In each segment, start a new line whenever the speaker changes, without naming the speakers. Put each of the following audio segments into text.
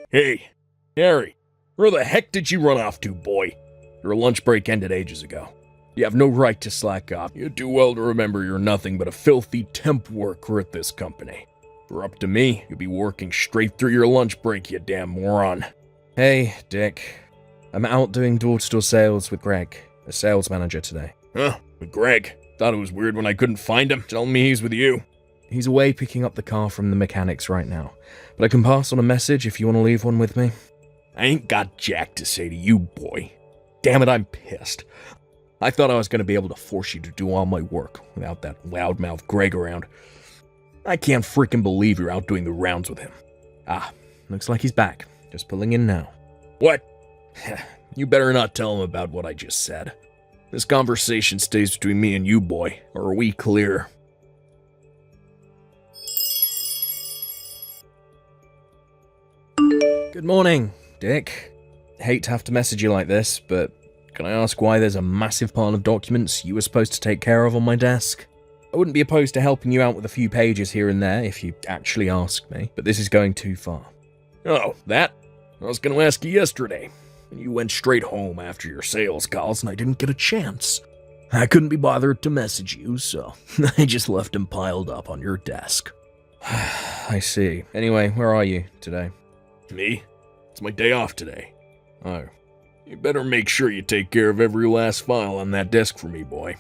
Hey, Harry, where the heck did you run off to, boy? Your lunch break ended ages ago. You have no right to slack off. You do well to remember you're nothing but a filthy temp worker at this company. If you're up to me, you'd be working straight through your lunch break, you damn moron.
Hey, Dick. I'm out doing door-to-door sales with Greg, the sales manager today.
Huh? With Greg? Thought it was weird when I couldn't find him. Tell me he's with you.
He's away picking up the car from the mechanics right now, but I can pass on a message if you want to leave one with me.
I ain't got jack to say to you, boy. Damn it, I'm pissed. I thought I was going to be able to force you to do all my work without that loudmouth Greg around. I can't freaking believe you're out doing the rounds with him.
Ah, looks like he's back. Just pulling in now.
What? You better not tell him about what I just said. This conversation stays between me and you, boy, or are we clear?
Good morning, Dick. Hate to have to message you like this, but can I ask why there's a massive pile of documents you were supposed to take care of on my desk? I wouldn't be opposed to helping you out with a few pages here and there if you actually asked me, but this is going too far.
Oh, that? I was going to ask you yesterday, and you went straight home after your sales calls and I didn't get a chance. I couldn't be bothered to message you, so I just left them piled up on your desk.
I see. Anyway, where are you today?
Me? It's my day off today. Oh. You better make sure you take care of every last file on that desk for me, boy.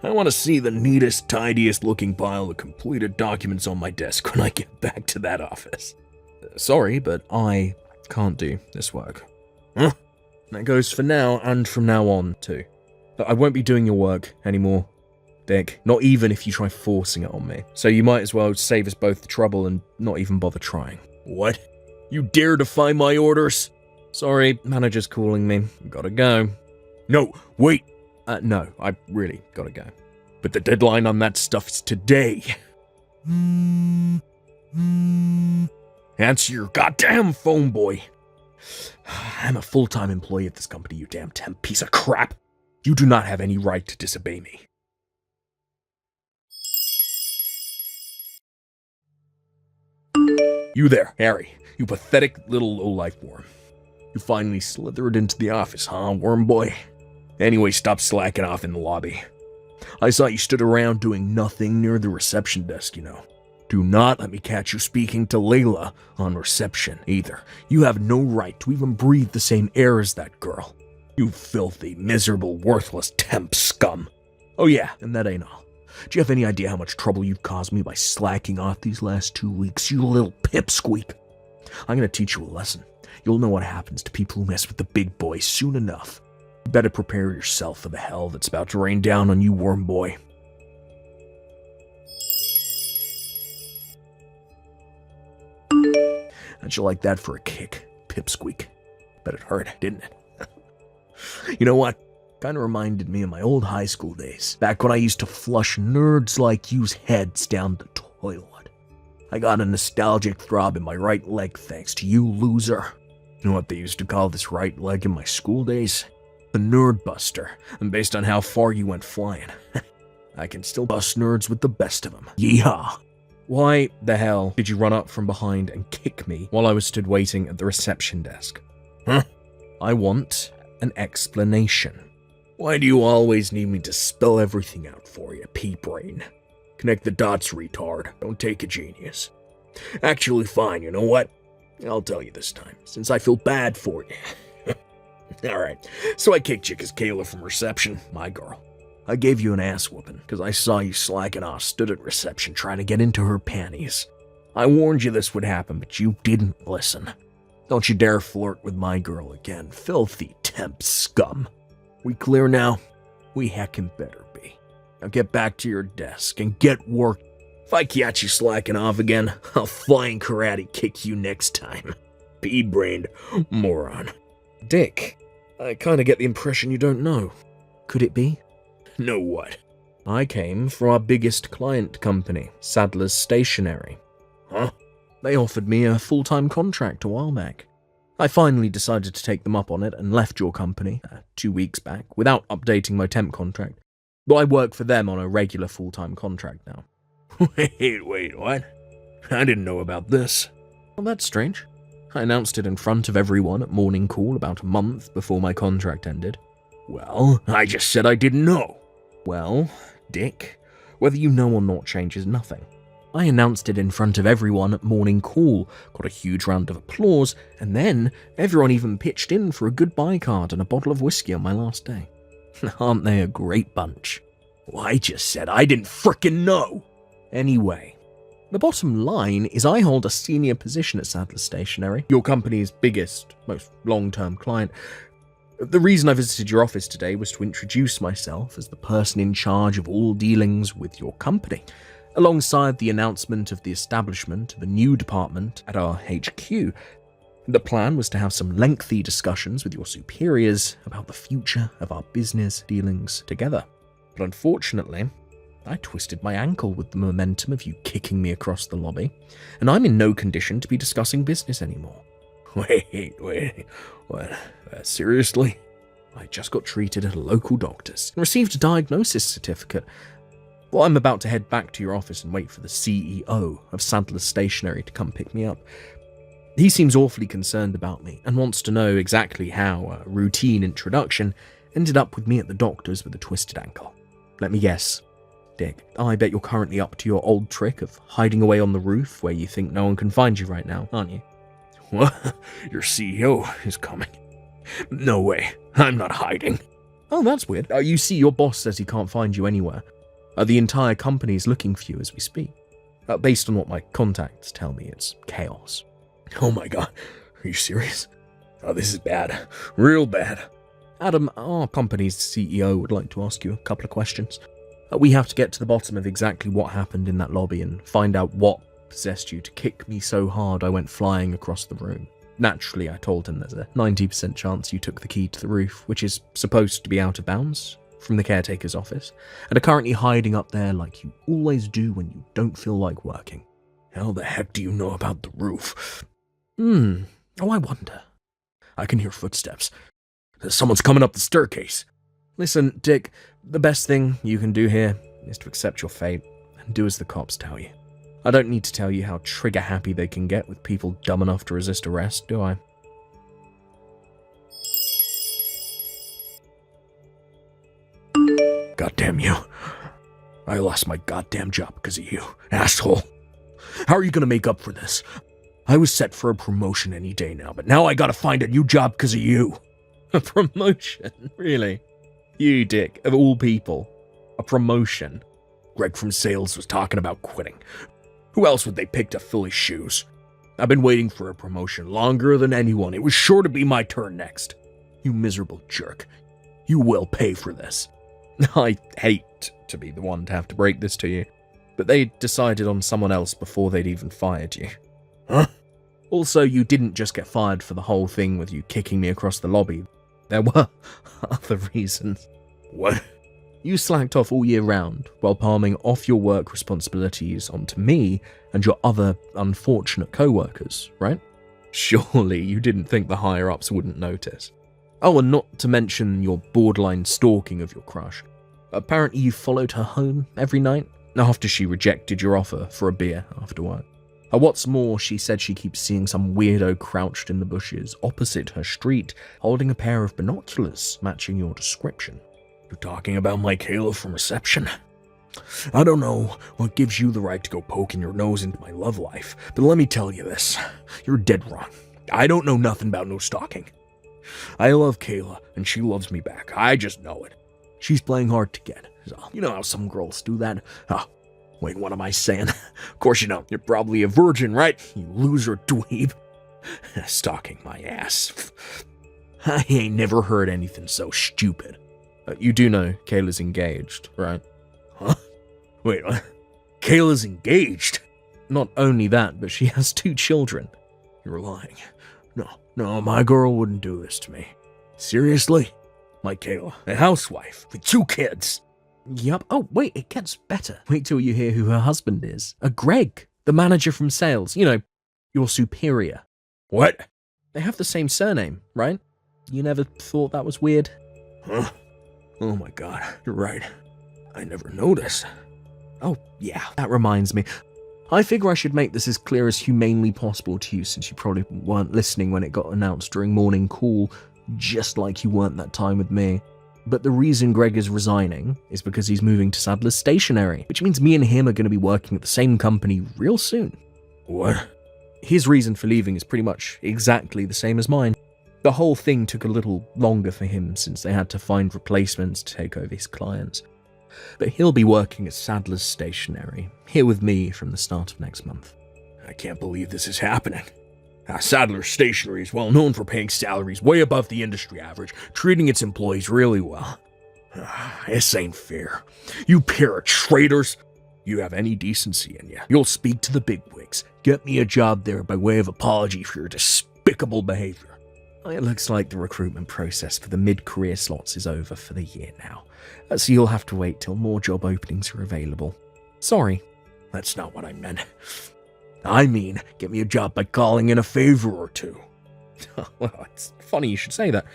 I want to see the neatest, tidiest looking pile of completed documents on my desk when I get back to that office.
Sorry, but I can't do this work.
Huh?
That goes for now and from now on, too. But I won't be doing your work anymore, Dick. Not even if you try forcing it on me. So you might as well save us both the trouble and not even bother trying.
What? You dare defy my orders?
Sorry, manager's calling me. Gotta go.
No, wait.
No, I really gotta go.
But the deadline on that stuff's today. Answer your goddamn phone, boy. I'm a full-time employee at this company, you damn temp piece of crap. You do not have any right to disobey me. You there, Harry. You pathetic little low-life worm. You finally slithered into the office, huh, worm boy? Anyway, stop slacking off in the lobby. I saw you stood around doing nothing near the reception desk, you know. Do not let me catch you speaking to Layla on reception, either. You have no right to even breathe the same air as that girl. You filthy, miserable, worthless temp scum. Oh yeah, and that ain't all. Do you have any idea how much trouble you've caused me by slacking off these last 2 weeks, you little pipsqueak? I'm gonna teach you a lesson. You'll know what happens to people who mess with the big boys soon enough. You better prepare yourself for the hell that's about to rain down on you, worm boy. How'd you like that for a kick, pipsqueak? Bet it hurt, didn't it? You know what? Kinda reminded me of my old high school days, back when I used to flush nerds like you's heads down the toilet. I got a nostalgic throb in my right leg thanks to you, loser. You know what they used to call this right leg in my school days? The Nerd Buster, and based on how far you went flying, I can still bust nerds with the best of them. Yeehaw!
Why the hell did you run up from behind and kick me while I was stood waiting at the reception desk?
Huh?
I want an explanation.
Why do you always need me to spell everything out for you, pea-brain? Connect the dots, retard. Don't take a genius. Actually, fine, you know what? I'll tell you this time, since I feel bad for you. Alright, so I kicked you because Kayla from reception, my girl. I gave you an ass whooping because I saw you slacking off, stood at reception trying to get into her panties. I warned you this would happen, but you didn't listen. Don't you dare flirt with my girl again, filthy temp scum. We clear now? We heckin' better be. Now get back to your desk and get work. If I catch you slacking off again, I'll flying karate kick you next time. Pea-brained moron.
Dick, I kinda get the impression you don't know. Could it be?
Know what?
I came from our biggest client company, Sadler's Stationery.
Huh?
They offered me a full-time contract a while back. I finally decided to take them up on it and left your company 2 weeks back without updating my temp contract. But I work for them on a regular full-time contract now.
Wait, what? I didn't know about this.
Well, that's strange. I announced it in front of everyone at morning call about a month before my contract ended.
Well, I just said I didn't know.
Well, Dick, whether you know or not changes nothing. I announced it in front of everyone at morning call, got a huge round of applause, and then everyone even pitched in for a goodbye card and a bottle of whiskey on my last day. Aren't they a great bunch?
Well, I just said I didn't frickin' know.
Anyway, the bottom line is I hold a senior position at Sadler Stationery, your company's biggest, most long-term client. The reason I visited your office today was to introduce myself as the person in charge of all dealings with your company, alongside the announcement of the establishment of a new department at our HQ. The plan was to have some lengthy discussions with your superiors about the future of our business dealings together. But unfortunately, I twisted my ankle with the momentum of you kicking me across the lobby, and I'm in no condition to be discussing business anymore.
Wait, what? Seriously?
I just got treated at a local doctor's and received a diagnosis certificate. Well, I'm about to head back to your office and wait for the CEO of Sadler Stationery to come pick me up. He seems awfully concerned about me and wants to know exactly how a routine introduction ended up with me at the doctor's with a twisted ankle. Let me guess. Dick, I bet you're currently up to your old trick of hiding away on the roof where you think no one can find you right now, aren't you?
What? Your CEO is coming. No way. I'm not hiding.
Oh, that's weird. You see, your boss says he can't find you anywhere. The entire company's looking for you as we speak. Based on what my contacts tell me, it's chaos.
Oh my god. Are you serious? Oh, this is bad. Real bad.
Adam, our company's CEO would like to ask you a couple of questions. We have to get to the bottom of exactly what happened in that lobby and find out what possessed you to kick me so hard I went flying across the room. Naturally, I told him there's a 90% chance you took the key to the roof, which is supposed to be out of bounds, from the caretaker's office, and are currently hiding up there like you always do when you don't feel like working.
How the heck do you know about the roof?
Oh, I wonder.
I can hear footsteps. Someone's coming up the staircase.
Listen, Dick, the best thing you can do here is to accept your fate and do as the cops tell you. I don't need to tell you how trigger-happy they can get with people dumb enough to resist arrest, do I?
Goddamn you. I lost my goddamn job because of you, asshole. How are you gonna make up for this? I was set for a promotion any day now, but now I gotta find a new job because of you.
A promotion? Really? You, Dick, of all people. A promotion?
Greg from sales was talking about quitting. Who else would they pick to fill his shoes? I've been waiting for a promotion longer than anyone. It was sure to be my turn next. You miserable jerk. You will pay for this.
I hate to be the one to have to break this to you, but they decided on someone else before they'd even fired you.
Huh?
Also, you didn't just get fired for the whole thing with you kicking me across the lobby. There were other reasons.
What?
You slacked off all year round while palming off your work responsibilities onto me and your other unfortunate co-workers, right? Surely you didn't think the higher-ups wouldn't notice. Oh, and not to mention your borderline stalking of your crush. Apparently you followed her home every night after she rejected your offer for a beer after work. What's more, she said she keeps seeing some weirdo crouched in the bushes opposite her street, holding a pair of binoculars matching your description.
You're talking about my Kayla from reception? I don't know what gives you the right to go poking your nose into my love life, but let me tell you this. You're dead wrong. I don't know nothing about no stalking. I love Kayla, and she loves me back. I just know it. She's playing hard to get. So, you know how some girls do that? Oh, wait, what am I saying? Of course you don't. You're probably a virgin, right? You loser dweeb. Stalking my ass. I ain't never heard anything so stupid.
You do know Kayla's engaged, right?
Huh? Wait, what? Kayla's engaged?
Not only that, but she has 2 children.
You're lying. No, my girl wouldn't do this to me. Seriously? My Kayla, a housewife with 2 kids.
Yup. Oh, wait, it gets better. Wait till you hear who her husband is. Greg, the manager from sales. You know, your superior.
What?
They have the same surname, right? You never thought that was weird?
Huh? Oh my god, you're right. I never noticed.
Oh, yeah, that reminds me. I figure I should make this as clear as humanely possible to you, since you probably weren't listening when it got announced during morning call, just like you weren't that time with me. But the reason Greg is resigning is because he's moving to Sadler's Stationery, which means me and him are going to be working at the same company real soon.
What?
His reason for leaving is pretty much exactly the same as mine. The whole thing took a little longer for him since they had to find replacements to take over his clients. But he'll be working at Sadler's Stationery, here with me from the start of next month.
I can't believe this is happening. Sadler's Stationery is well known for paying salaries way above the industry average, treating its employees really well. This ain't fair. You pair of traitors. You have any decency in you, you'll speak to the bigwigs. Get me a job there by way of apology for your despicable behavior.
It looks like the recruitment process for the mid-career slots is over for the year now, so you'll have to wait till more job openings are available. Sorry.
That's not what I meant. I mean, get me a job by calling in a favor or two.
Well, it's funny you should say that.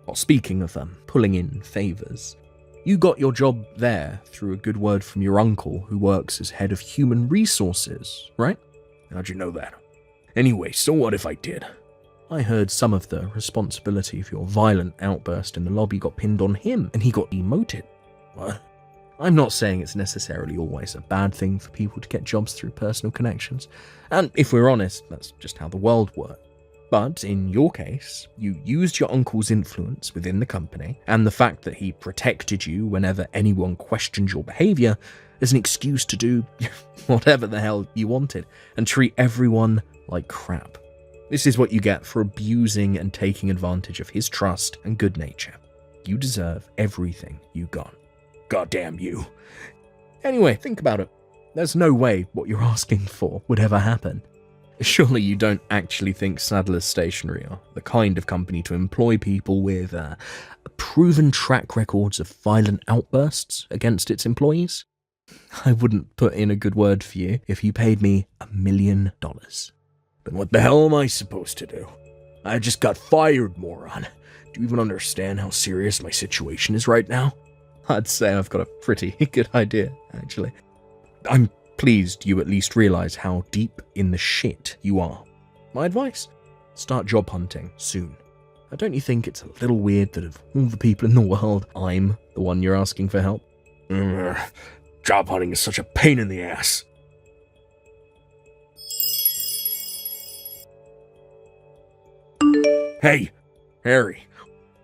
Well, speaking of pulling in favors, you got your job there through a good word from your uncle who works as head of human resources, right?
How'd you know that? Anyway, so what if I did?
I heard some of the responsibility for your violent outburst in the lobby got pinned on him, and he got demoted.
What?
I'm not saying it's necessarily always a bad thing for people to get jobs through personal connections, and if we're honest, that's just how the world works. But in your case, you used your uncle's influence within the company, and the fact that he protected you whenever anyone questioned your behavior as an excuse to do whatever the hell you wanted, and treat everyone like crap. This is what you get for abusing and taking advantage of his trust and good nature. You deserve everything you got.
Goddamn you.
Anyway, think about it. There's no way what you're asking for would ever happen. Surely you don't actually think Sadler's Stationery are the kind of company to employ people with proven track records of violent outbursts against its employees? I wouldn't put in a good word for you if you paid me $1 million.
Then what the hell am I supposed to do? I just got fired, moron. Do you even understand how serious my situation is right now?
I'd say I've got a pretty good idea, actually. I'm pleased you at least realize how deep in the shit you are. My advice? Start job hunting soon. Don't you think it's a little weird that of all the people in the world, I'm the one you're asking for help?
Job hunting is such a pain in the ass. Hey, Harry,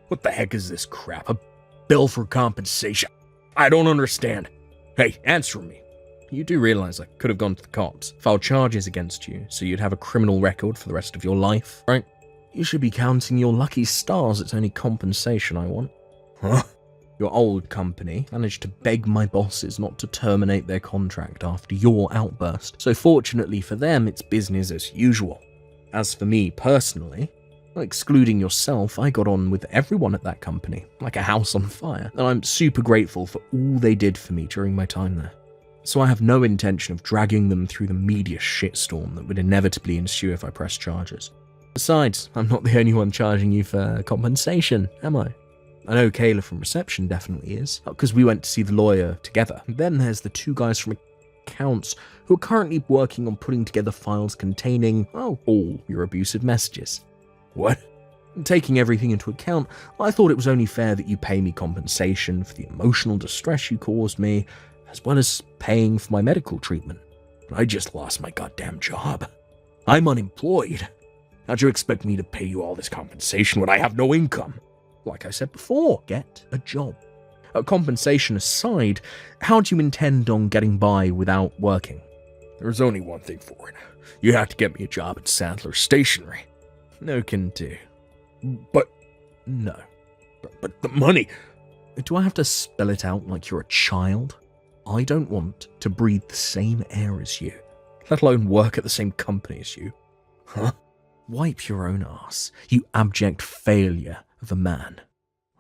what the heck is this crap? A bill for compensation? I don't understand. Hey, answer me.
You do realize I could have gone to the cops, filed charges against you, so you'd have a criminal record for the rest of your life, right? You should be counting your lucky stars. It's only compensation I want.
Huh?
Your old company managed to beg my bosses not to terminate their contract after your outburst, so fortunately for them, it's business as usual. As for me personally, excluding yourself, I got on with everyone at that company, like a house on fire, and I'm super grateful for all they did for me during my time there. So I have no intention of dragging them through the media shitstorm that would inevitably ensue if I press charges. Besides, I'm not the only one charging you for compensation, am I? I know Kayla from reception definitely is, because we went to see the lawyer together. And then there's the two guys from accounts who are currently working on putting together files containing, all your abusive messages.
What?
Taking everything into account, I thought it was only fair that you pay me compensation for the emotional distress you caused me, as well as paying for my medical treatment.
I just lost my goddamn job. I'm unemployed. How'd you expect me to pay you all this compensation when I have no income?
Like I said before, get a job. Compensation aside, how do you intend on getting by without working?
There's only one thing for it. You have to get me a job at Sadler's Stationery.
No can do.
But
no.
But the money...
Do I have to spell it out like you're a child? I don't want to breathe the same air as you, let alone work at the same company as you.
Huh?
Wipe your own ass, you abject failure of a man.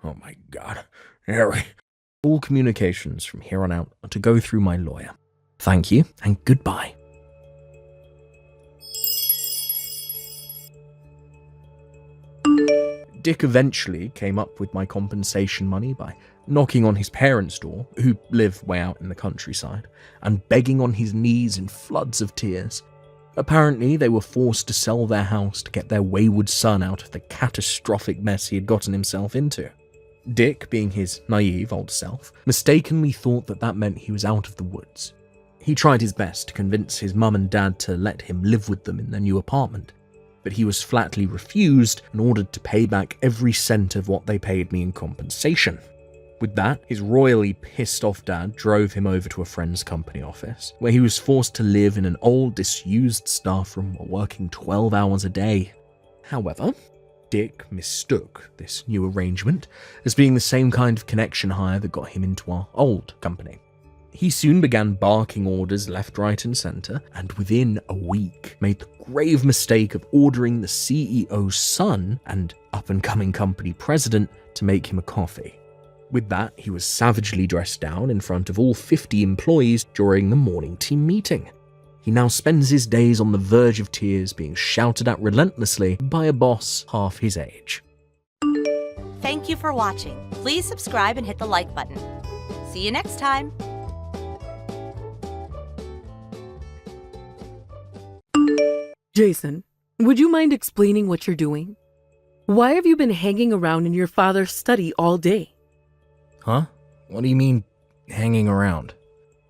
Oh my God, Harry.
All communications from here on out are to go through my lawyer. Thank you, and goodbye. Dick eventually came up with my compensation money by knocking on his parents' door, who live way out in the countryside, and begging on his knees in floods of tears. Apparently, they were forced to sell their house to get their wayward son out of the catastrophic mess he had gotten himself into. Dick, being his naive old self, mistakenly thought that meant he was out of the woods. He tried his best to convince his mum and dad to let him live with them in their new apartment, but he was flatly refused and ordered to pay back every cent of what they paid me in compensation. With that, his royally pissed off dad drove him over to a friend's company office, where he was forced to live in an old, disused staff room while working 12 hours a day. However, Dick mistook this new arrangement as being the same kind of connection hire that got him into our old company. He soon began barking orders left, right, and centre, and within a week made the grave mistake of ordering the CEO's son and up-and-coming company president to make him a coffee. With that, he was savagely dressed down in front of all 50 employees during the morning team meeting. He now spends his days on the verge of tears, being shouted at relentlessly by a boss half his age.
Thank you for watching. Please subscribe and hit the like button. See you next time.
Jason, would you mind explaining what you're doing? Why have you been hanging around in your father's study all day?
Huh? What do you mean, hanging around?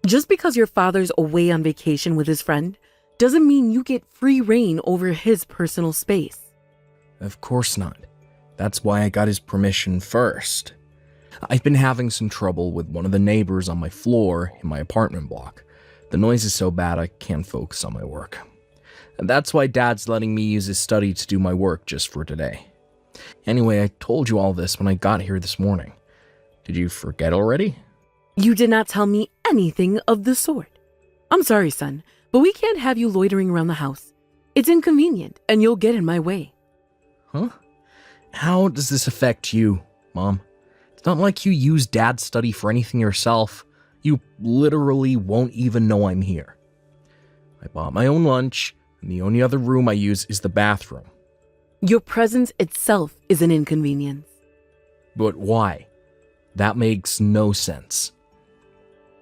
Just because your father's away on vacation with his friend doesn't mean you get free reign over his personal space.
Of course not. That's why I got his permission first. I've been having some trouble with one of the neighbors on my floor in my apartment block. The noise is so bad I can't focus on my work. And that's why Dad's letting me use his study to do my work just for today. Anyway, I told you all this when I got here this morning. Did you forget already?
You did not tell me anything of the sort. I'm sorry, son, but we can't have you loitering around the house. It's inconvenient, and you'll get in my way.
Huh? How does this affect you, Mom? It's not like you use Dad's study for anything yourself. You literally won't even know I'm here. I bought my own lunch, and the only other room I use is the bathroom.
Your presence itself is an inconvenience.
But why? That makes no sense.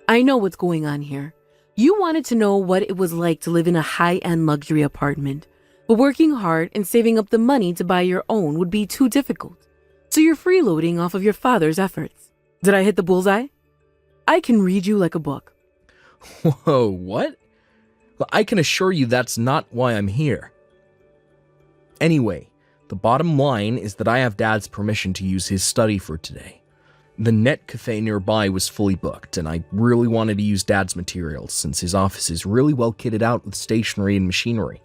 I know what's going on here. You wanted to know what it was like to live in a high-end luxury apartment, but working hard and saving up the money to buy your own would be too difficult. So you're freeloading off of your father's efforts. Did I hit the bullseye? I can read you like a book.
Whoa, what? Well, I can assure you that's not why I'm here. Anyway, the bottom line is that I have Dad's permission to use his study for today. The net cafe nearby was fully booked, and I really wanted to use Dad's materials since his office is really well kitted out with stationery and machinery.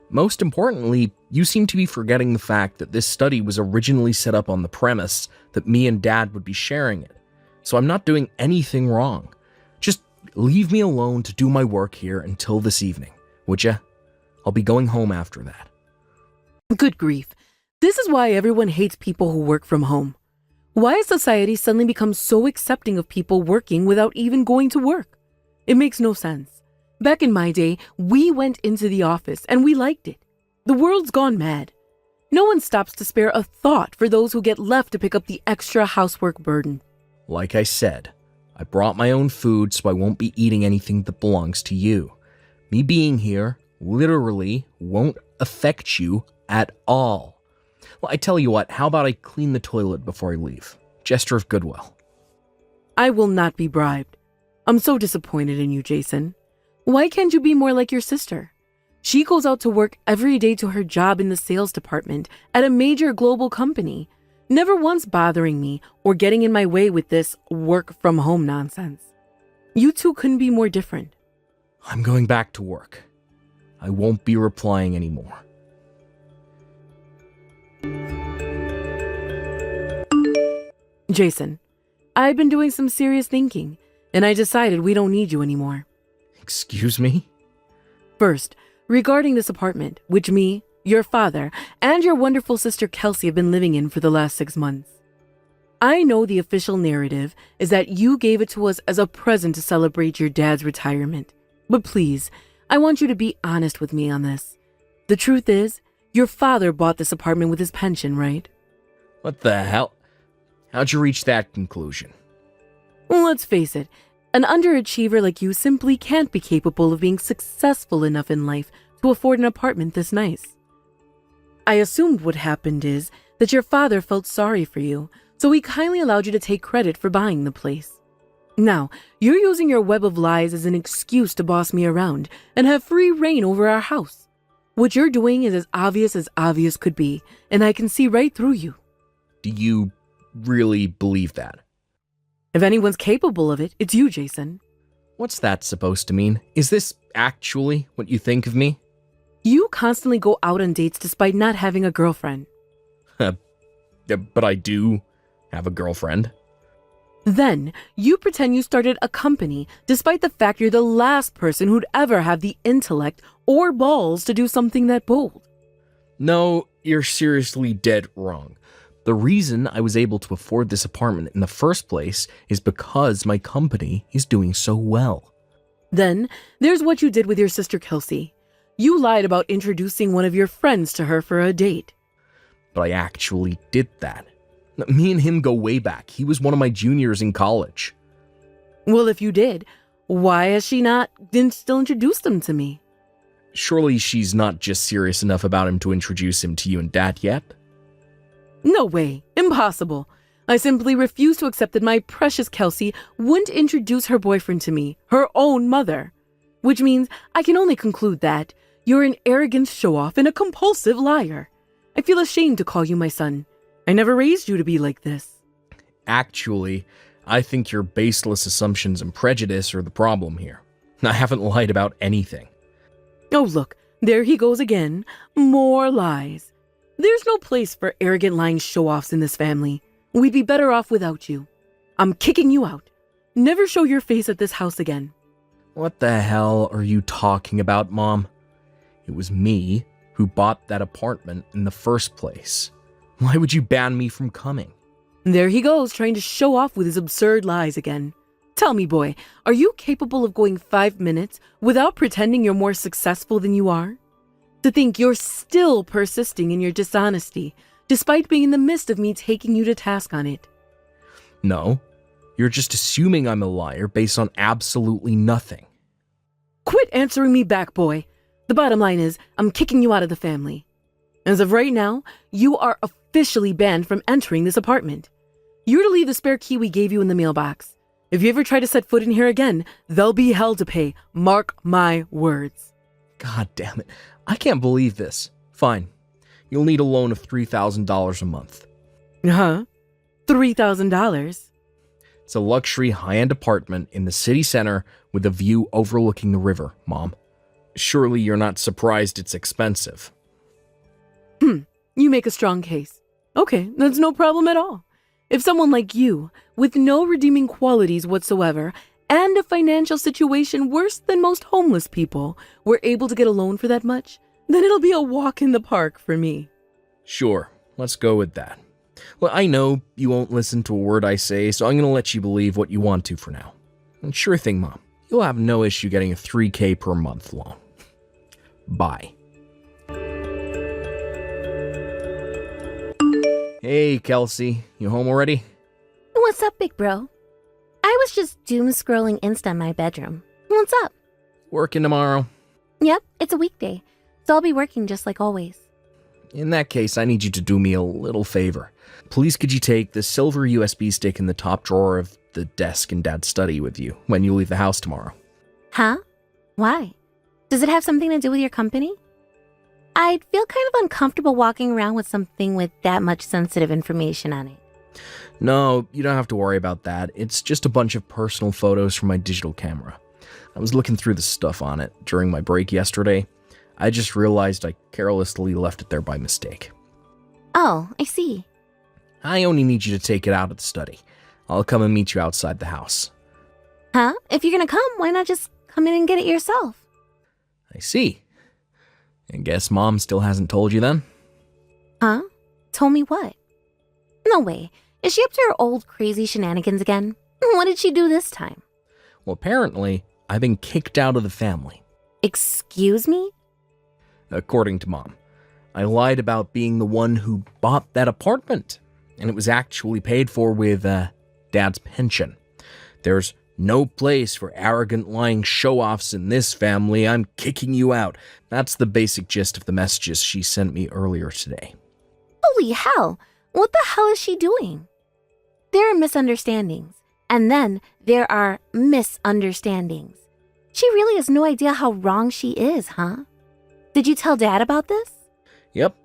Most importantly, you seem to be forgetting the fact that this study was originally set up on the premise that me and Dad would be sharing it. So I'm not doing anything wrong. Just leave me alone to do my work here until this evening, would ya? I'll be going home after that.
Good grief. This is why everyone hates people who work from home. Why has society suddenly become so accepting of people working without even going to work? It makes no sense. Back in my day, we went into the office and we liked it. The world's gone mad. No one stops to spare a thought for those who get left to pick up the extra housework burden.
Like I said, I brought my own food so I won't be eating anything that belongs to you. Me being here literally won't affect you at all. Well, I tell you what, how about I clean the toilet before I leave? Gesture of goodwill.
I will not be bribed. I'm so disappointed in you, Jason. Why can't you be more like your sister? She goes out to work every day to her job in the sales department at a major global company, never once bothering me or getting in my way with this work from home nonsense. You two couldn't be more different.
I'm going back to work. I won't be replying anymore.
Jason, I've been doing some serious thinking, and I decided we don't need you anymore.
Excuse me?
First, regarding this apartment, which me, your father, and your wonderful sister Kelsey have been living in for the last 6 months. I know the official narrative is that you gave it to us as a present to celebrate your dad's retirement. But please, I want you to be honest with me on this. The truth is, your father bought this apartment with his pension, right?
What the hell? How'd you reach that conclusion?
Let's face it, an underachiever like you simply can't be capable of being successful enough in life to afford an apartment this nice. I assumed what happened is that your father felt sorry for you, so he kindly allowed you to take credit for buying the place. Now, you're using your web of lies as an excuse to boss me around and have free reign over our house. What you're doing is as obvious could be, and I can see right through you.
Do you really believe that?
If anyone's capable of it, it's you, Jason.
What's that supposed to mean? Is this actually what you think of me?
You constantly go out on dates despite not having a girlfriend.
But I do have a girlfriend.
Then, you pretend you started a company despite the fact you're the last person who'd ever have the intellect or balls to do something that bold.
No, you're seriously dead wrong. The reason I was able to afford this apartment in the first place is because my company is doing so well.
Then, there's what you did with your sister Kelsey. You lied about introducing one of your friends to her for a date.
But I actually did that. Me and him go way back. He was one of my juniors in college.
Well, if you did, why has she didn't still introduce them to me?
Surely she's not just serious enough about him to introduce him to you and Dad yet?
No way. Impossible. I simply refuse to accept that my precious Kelsey wouldn't introduce her boyfriend to me, her own mother. Which means I can only conclude that you're an arrogant show-off and a compulsive liar. I feel ashamed to call you my son. I never raised you to be like this.
Actually, I think your baseless assumptions and prejudice are the problem here. I haven't lied about anything.
Oh, look, there he goes again. More lies. There's no place for arrogant lying show-offs in this family. We'd be better off without you. I'm kicking you out. Never show your face at this house again.
What the hell are you talking about, Mom? It was me who bought that apartment in the first place. Why would you ban me from coming?
There he goes, trying to show off with his absurd lies again. Tell me, boy, are you capable of going 5 minutes without pretending you're more successful than you are? To think you're still persisting in your dishonesty, despite being in the midst of me taking you to task on it.
No, you're just assuming I'm a liar based on absolutely nothing.
Quit answering me back, boy. The bottom line is, I'm kicking you out of the family. As of right now, you are officially banned from entering this apartment. You're to leave the spare key we gave you in the mailbox. If you ever try to set foot in here again, there'll be hell to pay. Mark my words.
God damn it. I can't believe this. Fine. You'll need a loan of $3,000 a month.
Huh? $3,000?
It's a luxury high-end apartment in the city center with a view overlooking the river, Mom. Surely you're not surprised it's expensive.
You make a strong case. Okay, that's no problem at all. If someone like you, with no redeeming qualities whatsoever, and a financial situation worse than most homeless people, were able to get a loan for that much, then it'll be a walk in the park for me.
Sure, let's go with that. Well, I know you won't listen to a word I say, so I'm going to let you believe what you want to for now. And sure thing, Mom. You'll have no issue getting a $3,000 per month loan. Bye. Hey, Kelsey. You home already?
What's up, big bro? I was just doom scrolling Insta in my bedroom. What's up?
Working tomorrow?
Yep, it's a weekday, so I'll be working just like always.
In that case, I need you to do me a little favor. Please could you take the silver USB stick in the top drawer of the desk in Dad's study with you when you leave the house tomorrow?
Huh? Why? Does it have something to do with your company? I'd feel kind of uncomfortable walking around with something with that much sensitive information on it.
No, you don't have to worry about that. It's just a bunch of personal photos from my digital camera. I was looking through the stuff on it during my break yesterday. I just realized I carelessly left it there by mistake.
Oh, I see.
I only need you to take it out of the study. I'll come and meet you outside the house.
Huh? If you're gonna come, why not just come in and get it yourself?
I see. I guess Mom still hasn't told you then?
Huh? Told me what? No way. Is she up to her old crazy shenanigans again? What did she do this time?
Well, apparently, I've been kicked out of the family.
Excuse me?
According to Mom, I lied about being the one who bought that apartment, and it was actually paid for with Dad's pension. There's no place for arrogant, lying show-offs in this family. I'm kicking you out. That's the basic gist of the messages she sent me earlier today.
Holy hell! What the hell is she doing? There are misunderstandings, and then there are misunderstandings. She really has no idea how wrong she is, huh? Did you tell Dad about this?
Yep,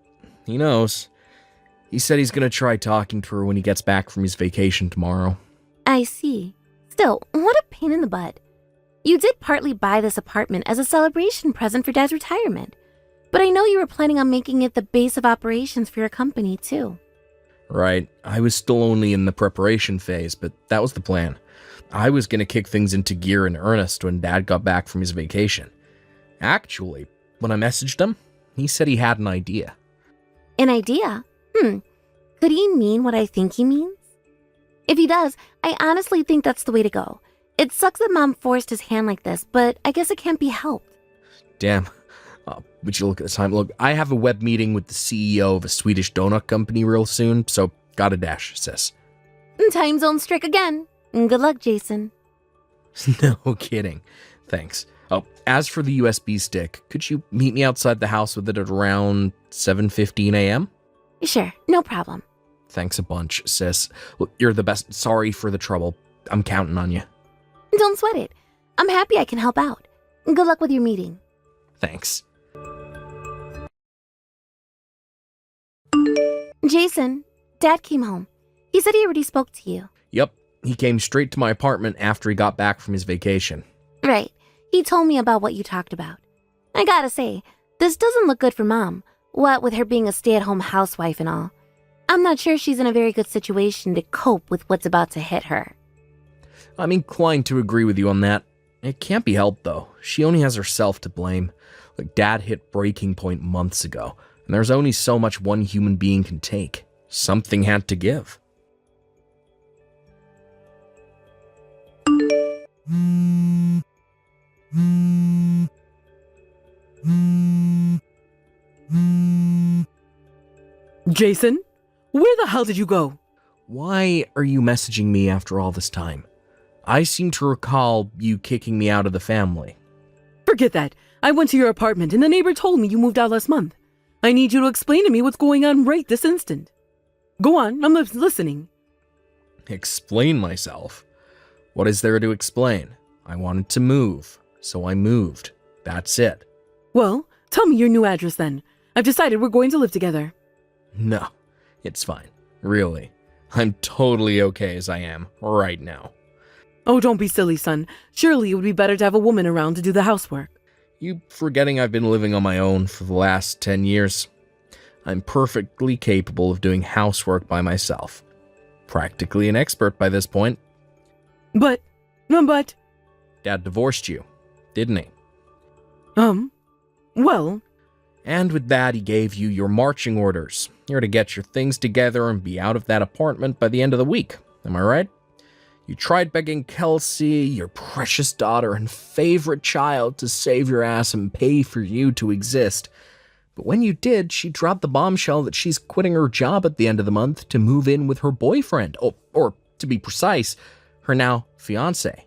he knows. He said he's gonna try talking to her when he gets back from his vacation tomorrow.
I see. Still, what a pain in the butt. You did partly buy this apartment as a celebration present for Dad's retirement, but I know you were planning on making it the base of operations for your company, too.
Right, I was still only in the preparation phase, but that was the plan. I was gonna kick things into gear in earnest when Dad got back from his vacation. Actually, when I messaged him, he said he had an idea.
An idea? Could he mean what I think he means? If he does, I honestly think that's the way to go. It sucks that Mom forced his hand like this, but I guess it can't be helped.
Damn. Would you look at the time? Look, I have a web meeting with the CEO of a Swedish donut company real soon, so gotta dash, sis.
Time zone strict again. Good luck, Jason.
No kidding. Thanks. Oh, as for the USB stick, could you meet me outside the house with it at around 7:15 a.m.?
Sure, no problem.
Thanks a bunch, sis. Look, you're the best. Sorry for the trouble. I'm counting on you.
Don't sweat it. I'm happy I can help out. Good luck with your meeting.
Thanks.
Jason, Dad came home. He said he already spoke to you.
Yep, he came straight to my apartment after he got back from his vacation.
Right. He told me about what you talked about. I gotta say, this doesn't look good for Mom. What with her being a stay-at-home housewife and all. I'm not sure she's in a very good situation to cope with what's about to hit her.
I'm inclined to agree with you on that. It can't be helped, though. She only has herself to blame. Like, Dad hit breaking point months ago, and there's only so much one human being can take. Something had to give.
Jason, where the hell did you go?
Why are you messaging me after all this time? I seem to recall you kicking me out of the family.
Forget that. I went to your apartment and the neighbor told me you moved out last month. I need you to explain to me what's going on right this instant. Go on, I'm listening.
Explain myself? What is there to explain? I wanted to move, so I moved. That's it.
Well, tell me your new address then. I've decided we're going to live together.
No, it's fine. Really. I'm totally okay as I am right now.
Oh, don't be silly, son. Surely it would be better to have a woman around to do the housework.
You forgetting I've been living on my own for the last 10 years. I'm perfectly capable of doing housework by myself. Practically an expert by this point.
But...
Dad divorced you, didn't he?
Well...
And with that, he gave you your marching orders. You're to get your things together and be out of that apartment by the end of the week. Am I right? You tried begging Kelsey, your precious daughter and favorite child, to save your ass and pay for you to exist. But when you did, she dropped the bombshell that she's quitting her job at the end of the month to move in with her boyfriend, or to be precise, her now fiancé,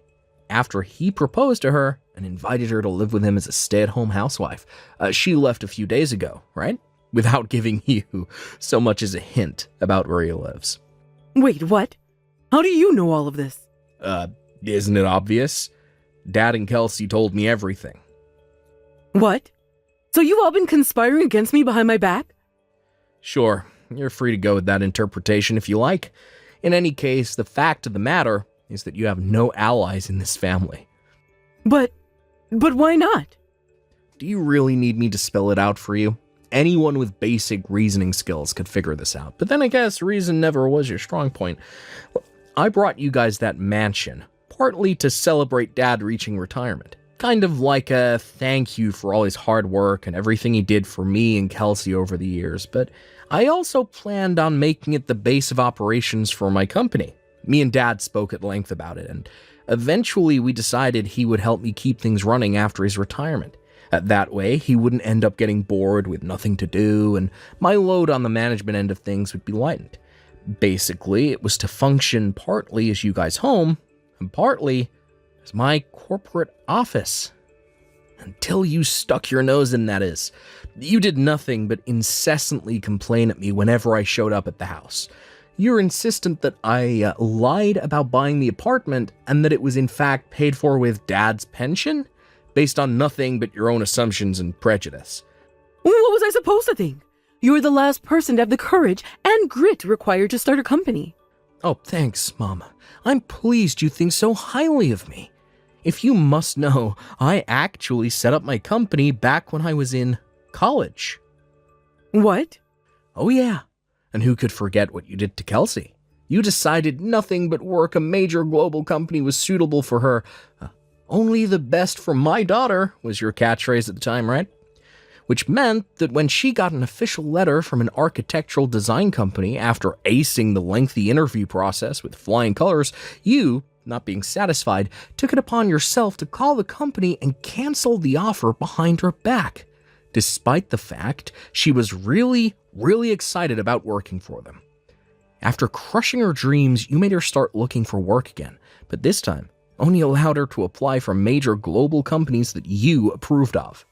after he proposed to her and invited her to live with him as a stay-at-home housewife. She left a few days ago, right? Without giving you so much as a hint about where he lives.
Wait, what? How do you know all of this?
Isn't it obvious? Dad and Kelsey told me everything.
What? So you've all been conspiring against me behind my back?
Sure, you're free to go with that interpretation if you like. In any case, the fact of the matter is that you have no allies in this family.
But why not?
Do you really need me to spell it out for you? Anyone with basic reasoning skills could figure this out. But then I guess reason never was your strong point. I brought you guys that mansion, partly to celebrate Dad reaching retirement. Kind of like a thank you for all his hard work and everything he did for me and Kelsey over the years. But I also planned on making it the base of operations for my company. Me and Dad spoke at length about it, and eventually we decided he would help me keep things running after his retirement. That way, he wouldn't end up getting bored with nothing to do, and my load on the management end of things would be lightened. Basically, it was to function partly as you guys' home, and partly as my corporate office. Until you stuck your nose in, that is. You did nothing but incessantly complain at me whenever I showed up at the house. You're insistent that I lied about buying the apartment and that it was in fact paid for with Dad's pension, based on nothing but your own assumptions and prejudice.
What was I supposed to think? You're the last person to have the courage and grit required to start a company.
Oh, thanks, Mom. I'm pleased you think so highly of me. If you must know, I actually set up my company back when I was in college.
What?
Oh yeah, and who could forget what you did to Kelsey? You decided nothing but work a major global company was suitable for her. Only the best for my daughter was your catchphrase at the time, right? Which meant that when she got an official letter from an architectural design company after acing the lengthy interview process with flying colors, you, not being satisfied, took it upon yourself to call the company and cancel the offer behind her back, despite the fact she was really excited about working for them. After crushing her dreams, you made her start looking for work again, but this time only allowed her to apply for major global companies that you approved of.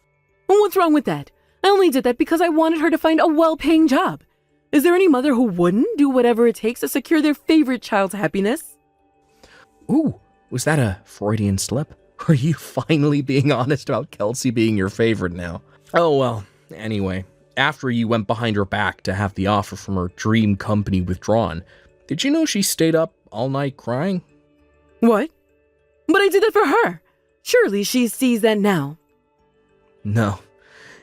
What's wrong with that? I only did that because I wanted her to find a well-paying job. Is there any mother who wouldn't do whatever it takes to secure their favorite child's happiness?
Ooh, was that a Freudian slip? Are you finally being honest about Kelsey being your favorite now? Oh well, anyway, after you went behind her back to have the offer from her dream company withdrawn, did you know she stayed up all night crying?
What? But I did that for her. Surely she sees that now.
No,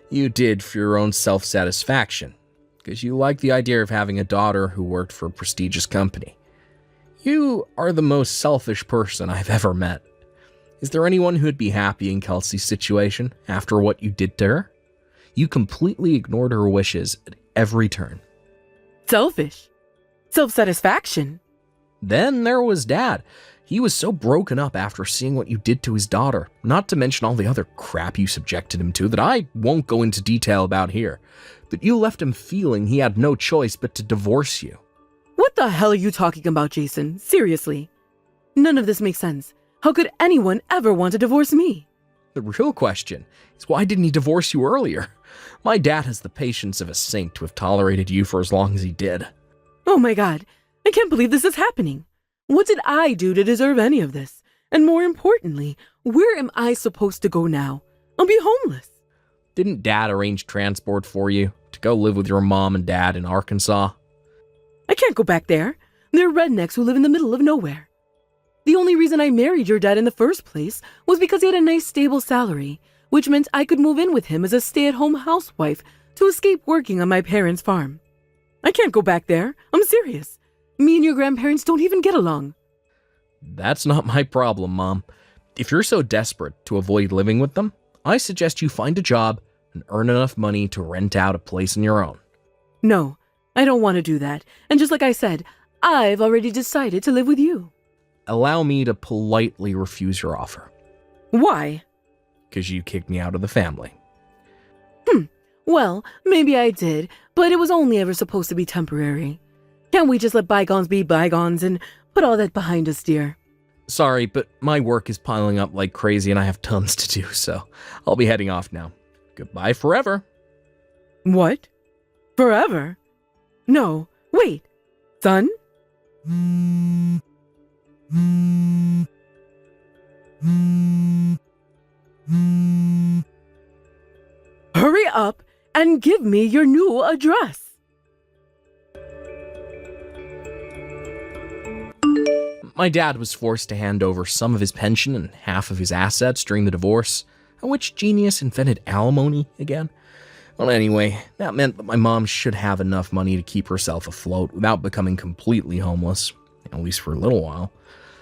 you did for your own self-satisfaction, because you like the idea of having a daughter who worked for a prestigious company. You are the most selfish person I've ever met. Is there anyone who'd be happy in Kelsey's situation after what you did to her? You completely ignored her wishes at every turn.
Selfish. Self-satisfaction.
Then there was Dad. He was so broken up after seeing what you did to his daughter, not to mention all the other crap you subjected him to that I won't go into detail about here, that you left him feeling he had no choice but to divorce you.
What the hell are you talking about, Jason? Seriously. None of this makes sense. How could anyone ever want to divorce me?
The real question is, why didn't he divorce you earlier? My dad has the patience of a saint to have tolerated you for as long as he did.
Oh my God, I can't believe this is happening. What did I do to deserve any of this? And more importantly, where am I supposed to go now? I'll be homeless.
Didn't Dad arrange transport for you to go live with your mom and dad in Arkansas?
I can't go back there. They're rednecks who live in the middle of nowhere. The only reason I married your dad in the first place was because he had a nice stable salary, which meant I could move in with him as a stay-at-home housewife to escape working on my parents' farm. I can't go back there. I'm serious. Me and your grandparents don't even get along.
That's not my problem, Mom. If you're so desperate to avoid living with them, I suggest you find a job and earn enough money to rent out a place on your own.
No, I don't want to do that. And just like I said, I've already decided to live with you.
Allow me to politely refuse your offer.
Why?
Because you kicked me out of the family.
Well, maybe I did, but it was only ever supposed to be temporary. Can't we just let bygones be bygones and put all that behind us, dear?
Sorry, but my work is piling up like crazy and I have tons to do, so I'll be heading off now. Goodbye forever.
What? Forever? No, wait. Son? Hurry up and give me your new address.
My dad was forced to hand over some of his pension and half of his assets during the divorce, and which genius invented alimony again? Well, anyway, that meant that my mom should have enough money to keep herself afloat without becoming completely homeless, at least for a little while.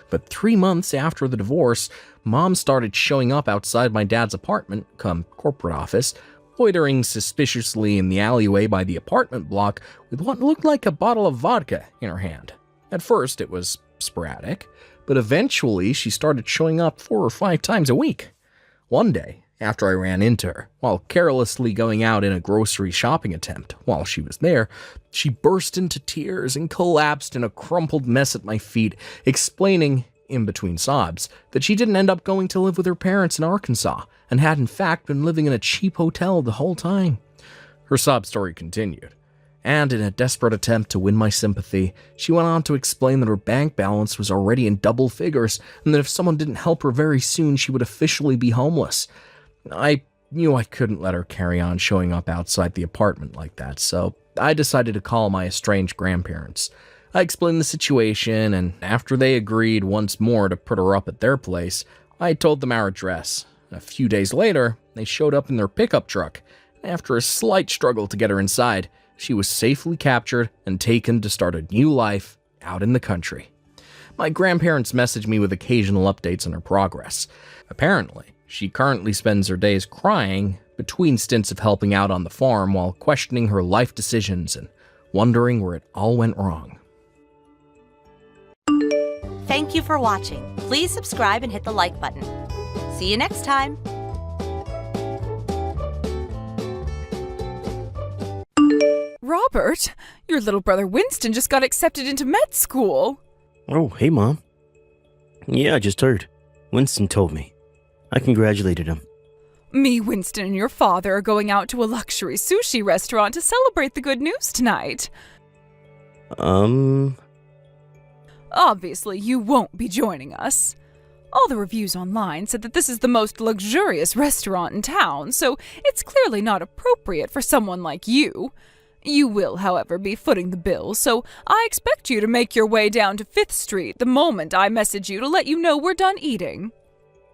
But 3 months after the divorce, Mom started showing up outside my dad's apartment, come corporate office, loitering suspiciously in the alleyway by the apartment block with what looked like a bottle of vodka in her hand. At first, it was sporadic, but eventually she started showing up 4 or 5 times a week. One day, after I ran into her, while carelessly going out in a grocery shopping attempt while she was there, she burst into tears and collapsed in a crumpled mess at my feet, explaining, in between sobs, that she didn't end up going to live with her parents in Arkansas and had in fact been living in a cheap hotel the whole time. Her sob story continued, and in a desperate attempt to win my sympathy, she went on to explain that her bank balance was already in double figures and that if someone didn't help her very soon, she would officially be homeless. I knew I couldn't let her carry on showing up outside the apartment like that, so I decided to call my estranged grandparents. I explained the situation, and after they agreed once more to put her up at their place, I told them our address. A few days later, they showed up in their pickup truck. After a slight struggle to get her inside, she was safely captured and taken to start a new life out in the country. My grandparents messaged me with occasional updates on her progress. Apparently, she currently spends her days crying between stints of helping out on the farm while questioning her life decisions and wondering where it all went wrong.
Thank you for watching. Please subscribe and hit the like button. See you next time.
Robert, your little brother Winston just got accepted into med school.
Oh, hey, Mom. Yeah, I just heard. Winston told me. I congratulated him.
Me, Winston, and your father are going out to a luxury sushi restaurant to celebrate the good news tonight. Obviously, you won't be joining us. All the reviews online said that this is the most luxurious restaurant in town, so it's clearly not appropriate for someone like you. You will, however, be footing the bill, so I expect you to make your way down to 5th Street the moment I message you to let you know we're done eating.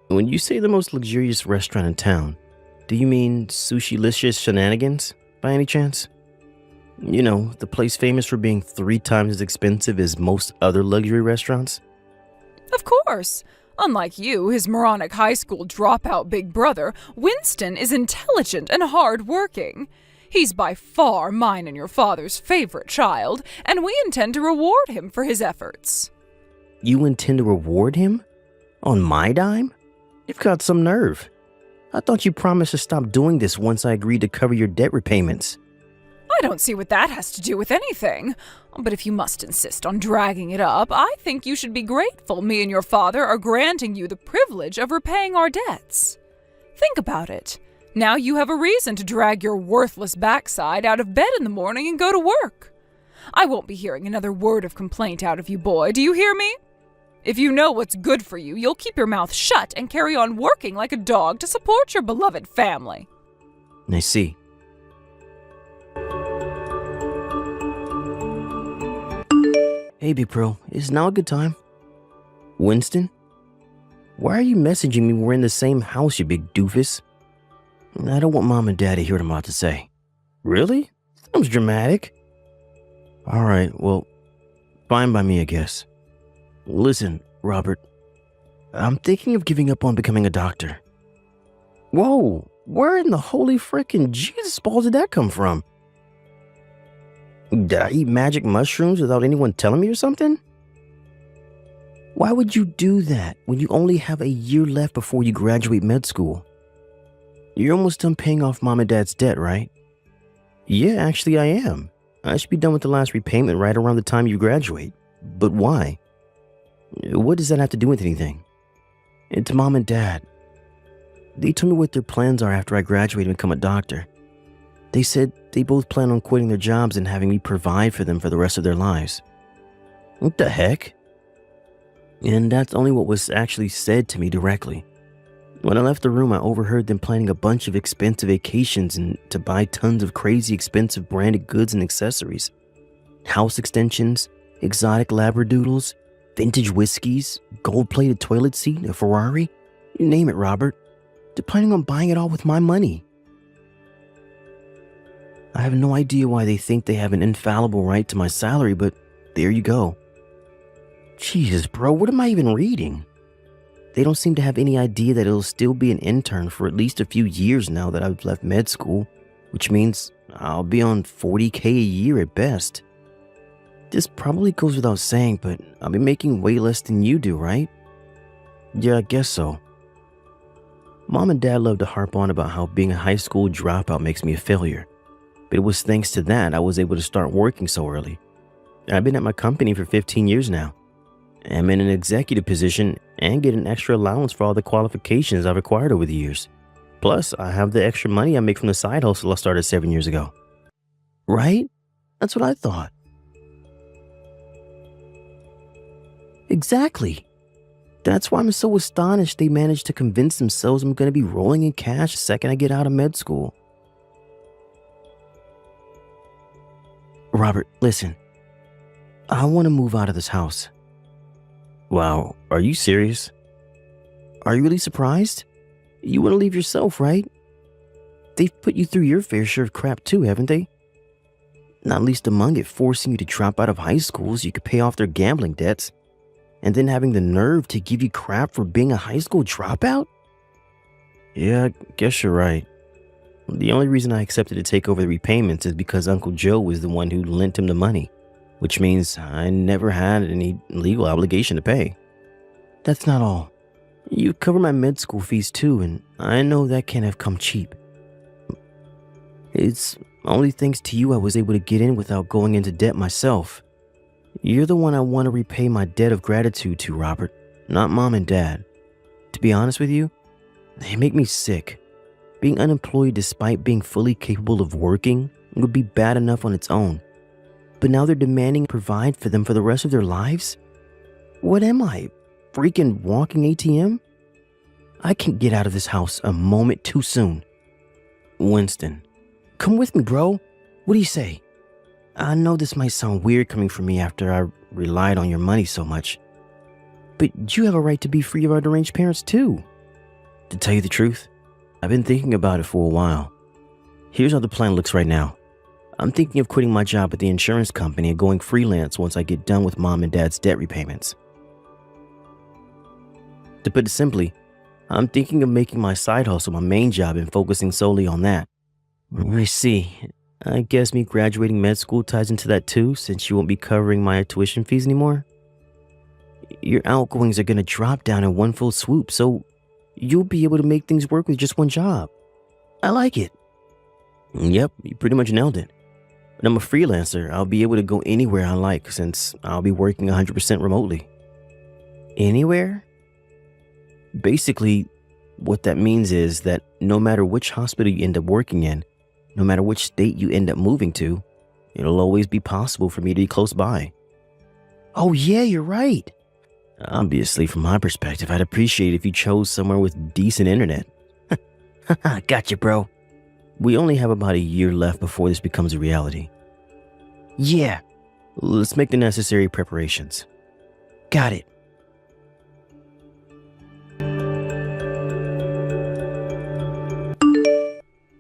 When you say the most luxurious restaurant in town, do you mean Sushi-licious Shenanigans, by any chance? You know, the place famous for being 3 times as expensive as most other luxury restaurants?
Of course. Unlike you, his moronic high school dropout big brother, Winston is intelligent and hard-working. He's by far mine and your father's favorite child, and we intend to reward him for his efforts.
You intend to reward him? On my dime? You've got some nerve. I thought you promised to stop doing this once I agreed to cover your debt repayments.
I don't see what that has to do with anything. But if you must insist on dragging it up, I think you should be grateful me and your father are granting you the privilege of repaying our debts. Think about it. Now you have a reason to drag your worthless backside out of bed in the morning and go to work. I won't be hearing another word of complaint out of you, boy. Do you hear me? If you know what's good for you, you'll keep your mouth shut and carry on working like a dog to support your beloved family.
I see. Hey, Big Pro, is now a good time? Winston? Why are you messaging me we're in the same house, you big doofus? I don't want Mom and Dad to hear what I'm about to say. Really? Sounds dramatic. Alright, well, fine by me, I guess. Listen, Robert, I'm thinking of giving up on becoming a doctor. Whoa, where in the holy frickin' Jesus balls did that come from? Did I eat magic mushrooms without anyone telling me or something? Why would you do that when you only have a year left before you graduate med school? You're almost done paying off Mom and Dad's debt, right? Yeah, actually I am. I should be done with the last repayment right around the time you graduate. But why? What does that have to do with anything? It's Mom and Dad. They told me what their plans are after I graduate and become a doctor. They said they both plan on quitting their jobs and having me provide for them for the rest of their lives. What the heck? And that's only what was actually said to me directly. When I left the room, I overheard them planning a bunch of expensive vacations and to buy tons of crazy expensive branded goods and accessories. House extensions, exotic labradoodles, vintage whiskeys, gold-plated toilet seat, a Ferrari. You name it, Robert. They're planning on buying it all with my money. I have no idea why they think they have an infallible right to my salary, but there you go. Jesus, bro, what am I even reading? They don't seem to have any idea that it'll still be an intern for at least a few years now that I've left med school, which means I'll be on $40K a year at best. This probably goes without saying, but I'll be making way less than you do, right? Yeah, I guess so. Mom and Dad love to harp on about how being a high school dropout makes me a failure. But it was thanks to that I was able to start working so early. I've been at my company for 15 years now. am in an executive position, and get an extra allowance for all the qualifications I've acquired over the years. Plus, I have the extra money I make from the side hustle I started 7 years ago. Right? That's what I thought. Exactly. That's why I'm so astonished they managed to convince themselves I'm going to be rolling in cash the second I get out of med school. Robert, listen. I want to move out of this house. Wow, are you serious? Are you really surprised? You want to leave yourself, right? They've put you through your fair share of crap too, haven't they? Not least among it, forcing you to drop out of high school so you could pay off their gambling debts, and then having the nerve to give you crap for being a high school dropout? Yeah, I guess you're right. The only reason I accepted to take over the repayments is because Uncle Joe was the one who lent him the money, which means I never had any legal obligation to pay. That's not all. You cover my med school fees too, and I know that can't have come cheap. It's only thanks to you I was able to get in without going into debt myself. You're the one I want to repay my debt of gratitude to, Robert, not Mom and Dad. To be honest with you, they make me sick. Being unemployed despite being fully capable of working would be bad enough on its own. But now they're demanding I provide for them for the rest of their lives? What am I, freaking walking ATM? I can't get out of this house a moment too soon. Winston, come with me, bro. What do you say? I know this might sound weird coming from me after I relied on your money so much, but you have a right to be free of our deranged parents too. To tell you the truth, I've been thinking about it for a while. Here's how the plan looks right now. I'm thinking of quitting my job at the insurance company and going freelance once I get done with Mom and Dad's debt repayments. To put it simply, I'm thinking of making my side hustle my main job and focusing solely on that. I see. I guess me graduating med school ties into that too, since you won't be covering my tuition fees anymore. Your outgoings are going to drop down in one full swoop, so you'll be able to make things work with just one job. I like it. Yep, you pretty much nailed it. When I'm a freelancer, I'll be able to go anywhere I like since I'll be working 100% remotely. Anywhere? Basically, what that means is that no matter which hospital you end up working in, no matter which state you end up moving to, it'll always be possible for me to be close by. Oh yeah, you're right. Obviously, from my perspective, I'd appreciate if you chose somewhere with decent internet. Gotcha, bro. We only have about a year left before this becomes a reality. Yeah, let's make the necessary preparations. Got it.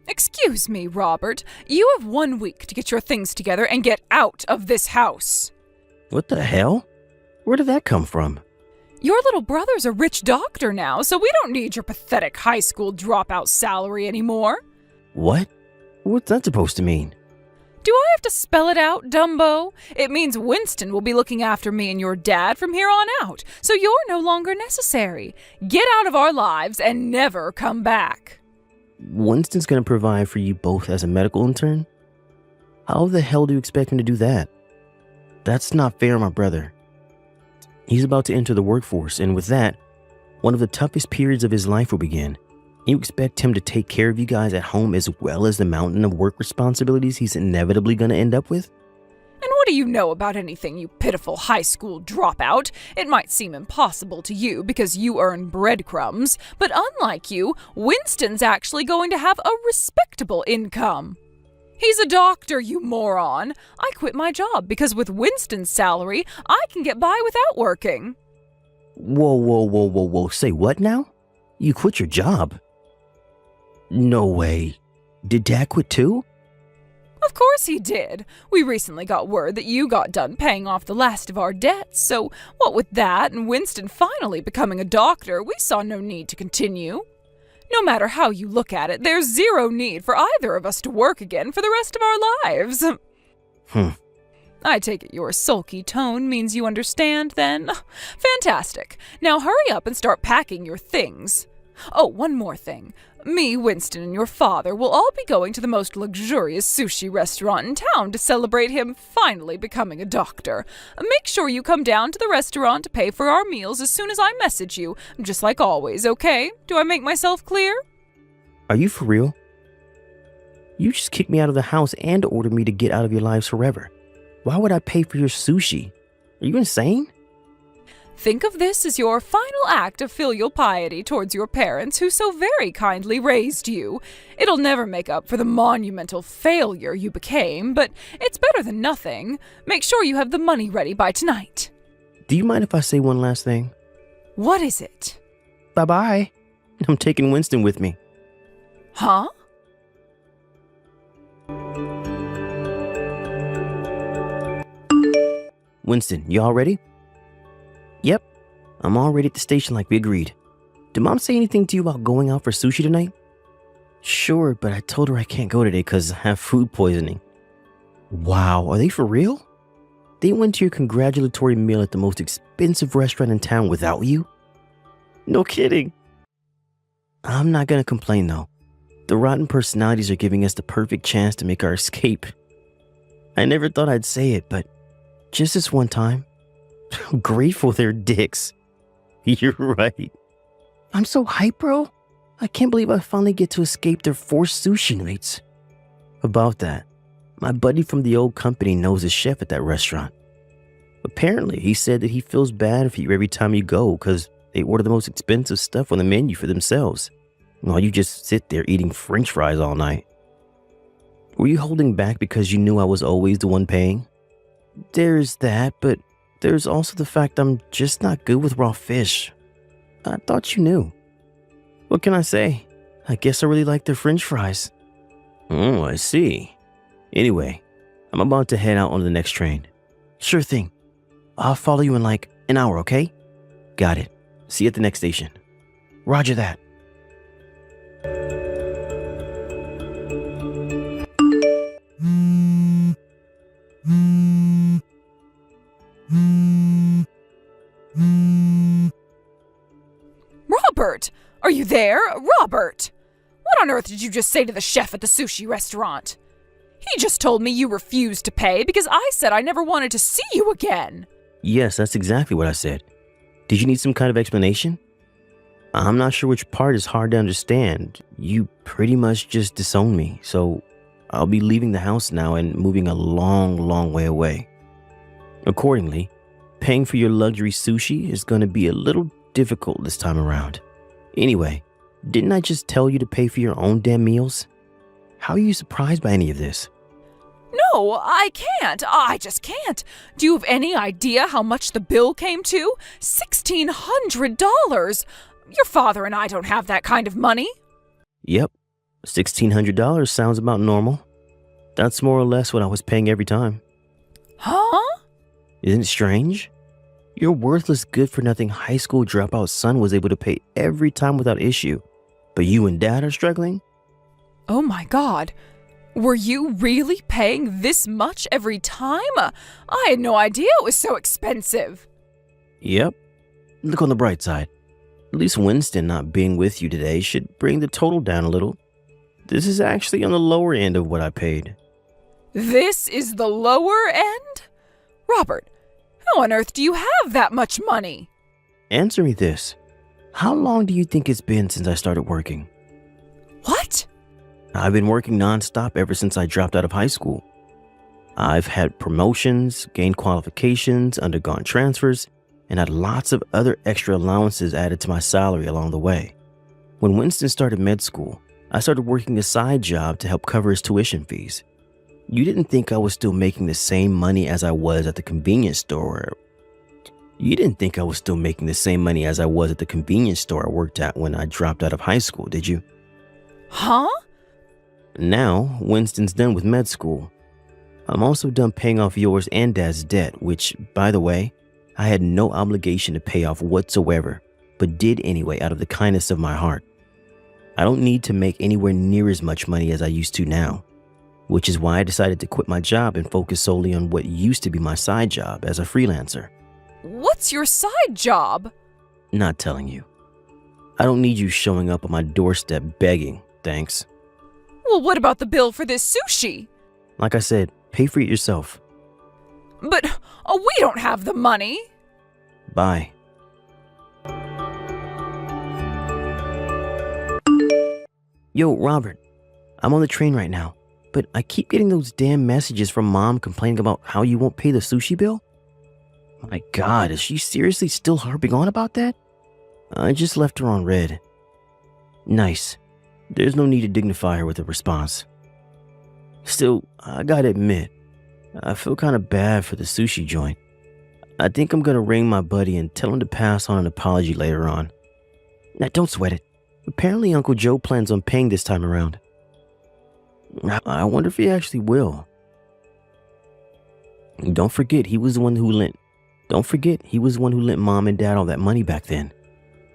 Excuse me, Robert. You have 1 week to get your things together and get out of this house.
What the hell? Where did that come from?
Your little brother's a rich doctor now, so we don't need your pathetic high school dropout salary anymore.
What? What's that supposed to mean?
Do I have to spell it out, Dumbo? It means Winston will be looking after me and your dad from here on out, so you're no longer necessary. Get out of our lives and never come back.
Winston's gonna provide for you both as a medical intern? How the hell do you expect him to do that? That's not fair on my brother. He's about to enter the workforce, and with that, one of the toughest periods of his life will begin. You expect him to take care of you guys at home as well as the mountain of work responsibilities he's inevitably going to end up with?
And what do you know about anything, you pitiful high school dropout? It might seem impossible to you because you earn breadcrumbs, but unlike you, Winston's actually going to have a respectable income. He's a doctor, you moron. I quit my job because with Winston's salary, I can get by without working.
Whoa. Say what now? You quit your job? No way. Did Dad quit too?
Of course he did. We recently got word that you got done paying off the last of our debts, so what with that and Winston finally becoming a doctor, we saw no need to continue. No matter how you look at it, there's zero need for either of us to work again for the rest of our lives. I take it your sulky tone means you understand, then? Fantastic. Now hurry up and start packing your things. Oh, one more thing. Me, Winston, and your father will all be going to the most luxurious sushi restaurant in town to celebrate him finally becoming a doctor. Make sure you come down to the restaurant to pay for our meals as soon as I message you, just like always, okay? Do I make myself clear?
Are you for real? You just kicked me out of the house and ordered me to get out of your lives forever. Why would I pay for your sushi? Are you insane?
Think of this as your final act of filial piety towards your parents who so very kindly raised you. It'll never make up for the monumental failure you became, but it's better than nothing. Make sure you have the money ready by tonight.
Do you mind if I say one last thing?
What is it?
Bye-bye. I'm taking Winston with me.
Huh?
Winston, you all ready? Yep, I'm already at the station like we agreed. Did Mom say anything to you about going out for sushi tonight? Sure, but I told her I can't go today because I have food poisoning. Wow, are they for real? They went to your congratulatory meal at the most expensive restaurant in town without you? No kidding. I'm not gonna complain though. The rotten personalities are giving us the perfect chance to make our escape. I never thought I'd say it, but just this one time, I'm grateful they're dicks. You're right. I'm so hyped, bro. I can't believe I finally get to escape their forced sushi nights. About that, my buddy from the old company knows a chef at that restaurant. Apparently, he said that he feels bad for you every time you go because they order the most expensive stuff on the menu for themselves, while you just sit there eating french fries all night. Were you holding back because you knew I was always the one paying? There's that, but there's also the fact I'm just not good with raw fish. I thought you knew. What can I say? I guess I really like their french fries. Oh, I see. Anyway, I'm about to head out on the next train. Sure thing. I'll follow you in like an hour, okay? Got it. See you at the next station. Roger that.
Robert! Are you there? Robert! What on earth did you just say to the chef at the sushi restaurant? He just told me you refused to pay because I said I never wanted to see you again.
Yes, that's exactly what I said. Did you need some kind of explanation? I'm not sure which part is hard to understand. You pretty much just disowned me, so I'll be leaving the house now and moving a long way away. Accordingly, paying for your luxury sushi is going to be a little difficult this time around. Anyway, didn't I just tell you to pay for your own damn meals? How are you surprised by any of this?
No, I can't. I just can't. Do you have any idea how much the bill came to? $1,600. Your father and I don't have that kind of money.
Yep, $1,600 sounds about normal. That's more or less what I was paying every time.
Huh?
Isn't it strange? Your worthless, good-for-nothing high school dropout son was able to pay every time without issue. But you and Dad are struggling?
Oh my God. Were you really paying this much every time? I had no idea it was so expensive.
Yep. Look on the bright side. At least Winston not being with you today should bring the total down a little. This is actually on the lower end of what I paid.
This is the lower end? Robert, how on earth do you have that much money?
Answer me this. How long do you think it's been since I started working?
What?
I've been working nonstop ever since I dropped out of high school. I've had promotions, gained qualifications, undergone transfers, and had lots of other extra allowances added to my salary along the way. When Winston started med school, I started working a side job to help cover his tuition fees. You didn't think I was still making the same money as I was at the convenience store. You didn't think I was still making the same money as I was at the convenience store I worked at when I dropped out of high school, did you?
Huh?
Now, Winston's done with med school. I'm also done paying off yours and Dad's debt, which, by the way, I had no obligation to pay off whatsoever, but did anyway out of the kindness of my heart. I don't need to make anywhere near as much money as I used to now, which is why I decided to quit my job and focus solely on what used to be my side job as a freelancer.
What's your side job?
Not telling you. I don't need you showing up on my doorstep begging, thanks.
Well, what about the bill for this sushi?
Like I said, pay for it yourself.
But we don't have the money.
Bye. Yo, Robert, I'm on the train right now, but I keep getting those damn messages from Mom complaining about how you won't pay the sushi bill. My God, is she seriously still harping on about that? I just left her on red. Nice. There's no need to dignify her with a response. Still, I gotta admit, I feel kind of bad for the sushi joint. I think I'm gonna ring my buddy and tell him to pass on an apology later on. Now, don't sweat it. Apparently, Uncle Joe plans on paying this time around. I wonder if he actually will. Don't forget, he was the one who lent Mom and Dad all that money back then.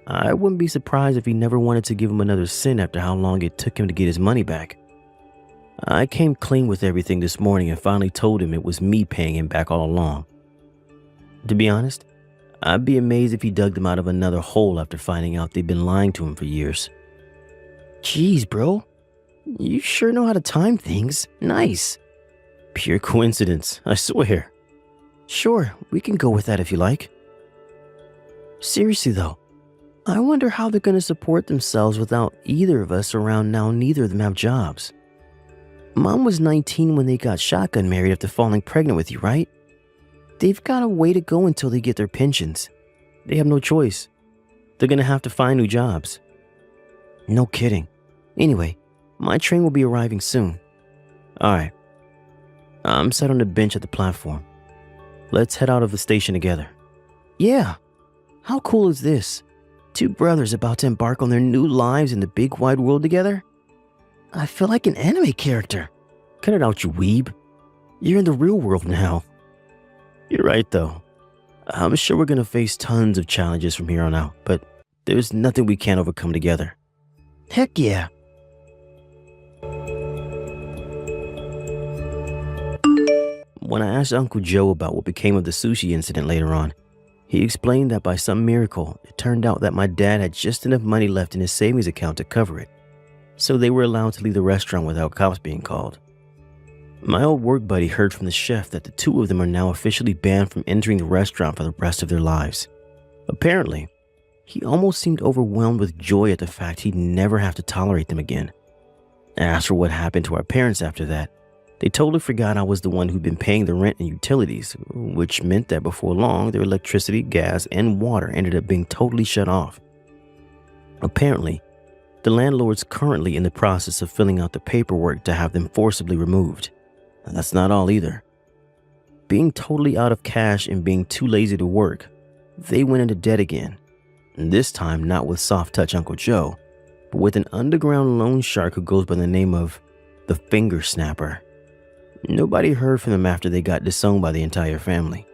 I wouldn't be surprised if he never wanted to give him another cent after how long it took him to get his money back. I came clean with everything this morning and finally told him it was me paying him back all along. To be honest, I'd be amazed if he dug them out of another hole after finding out they'd been lying to him for years. Jeez, bro. You sure know how to time things. Nice. Pure coincidence, I swear. Sure, we can go with that if you like. Seriously though, I wonder how they're going to support themselves without either of us around now. Neither of them have jobs. Mom was 19 when they got shotgun married after falling pregnant with you, right? They've got a way to go until they get their pensions. They have no choice. They're going to have to find new jobs. No kidding. Anyway, my train will be arriving soon. Alright. I'm sat on the bench at the platform. Let's head out of the station together. Yeah. How cool is this? Two brothers about to embark on their new lives in the big wide world together? I feel like an anime character. Cut it out, you weeb. You're in the real world now. You're right, though. I'm sure we're gonna face tons of challenges from here on out, but there's nothing we can't overcome together. Heck yeah. When I asked Uncle Joe about what became of the sushi incident later on, he explained that by some miracle, it turned out that my dad had just enough money left in his savings account to cover it, so they were allowed to leave the restaurant without cops being called. My old work buddy heard from the chef that the two of them are now officially banned from entering the restaurant for the rest of their lives. Apparently, he almost seemed overwhelmed with joy at the fact he'd never have to tolerate them again. As for what happened to our parents after that, they totally forgot I was the one who'd been paying the rent and utilities, which meant that before long, their electricity, gas, and water ended up being totally shut off. Apparently, the landlord's currently in the process of filling out the paperwork to have them forcibly removed. And that's not all either. Being totally out of cash and being too lazy to work, they went into debt again. And this time not with soft touch Uncle Joe, but with an underground loan shark who goes by the name of the Finger Snapper. Nobody heard from them after they got disowned by the entire family.